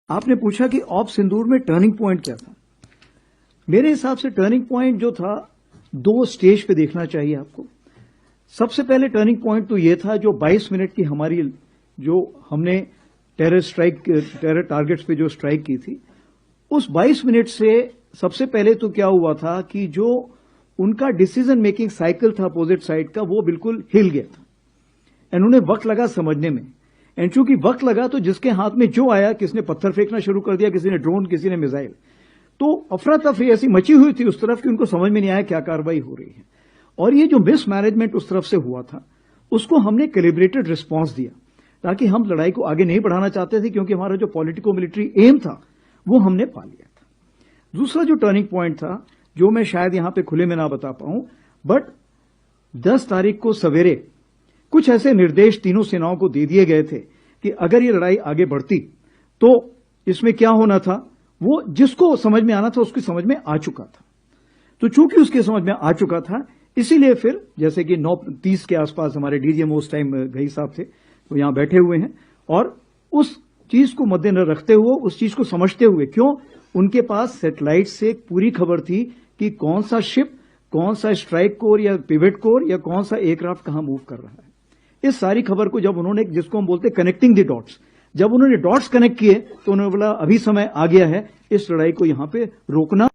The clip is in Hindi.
आपने पूछा कि ऑप सिंदूर में टर्निंग पॉइंट क्या था। मेरे हिसाब से टर्निंग पॉइंट जो था, दो स्टेज पे देखना चाहिए आपको। सबसे पहले टर्निंग पॉइंट तो ये था जो 22 मिनट की हमारी जो हमने टेरर टारगेट्स पे जो स्ट्राइक की थी, उस 22 मिनट से सबसे पहले तो क्या हुआ था कि जो उनका डिसीजन मेकिंग साइकिल था अपोजिट साइड का, वो बिल्कुल हिल गया था एंड उन्हें वक्त लगा समझने में। एंड चूंकि वक्त लगा तो जिसके हाथ में जो आया, किसने पत्थर फेंकना शुरू कर दिया, किसी ने ड्रोन, किसी ने मिसाइल, तो अफरा तफरी ऐसी मची हुई थी उस तरफ कि उनको समझ में नहीं आया क्या कार्रवाई हो रही है। और ये जो मिसमैनेजमेंट उस तरफ से हुआ था, उसको हमने कैलिब्रेटेड रिस्पांस दिया, ताकि हम लड़ाई को आगे नहीं बढ़ाना चाहते थे, क्योंकि हमारा जो पॉलिटिको मिलिट्री एम था वो हमने पा लिया था। दूसरा जो टर्निंग पॉइंट था, जो मैं शायद यहां पे खुले में ना बता पाऊं, बट 10 तारीख को सवेरे कुछ ऐसे निर्देश तीनों सेनाओं को दे दिए गए थे कि अगर ये लड़ाई आगे बढ़ती तो इसमें क्या होना था, वो जिसको समझ में आना था उसकी समझ में आ चुका था। तो चूंकि उसके समझ में आ चुका था, इसीलिए फिर जैसे कि 9:30 के आसपास हमारे डीजीएमओ उस टाइम गई साहब थे, वो यहां बैठे हुए हैं, और उस चीज को मद्देनजर रखते हुए, उस चीज को समझते हुए, क्यों उनके पास सैटेलाइट से एक पूरी खबर थी कि कौन सा शिप, कौन सा स्ट्राइक कोर या पिवेट कोर या कौन सा एयरक्राफ्ट कहां मूव कर रहा है। इस सारी खबर को जब उन्होंने, जिसको हम बोलते कनेक्टिंग द डॉट्स, जब उन्होंने डॉट्स कनेक्ट किए तो उन्होंने बोला अभी समय आ गया है इस लड़ाई को यहां पे रोकना।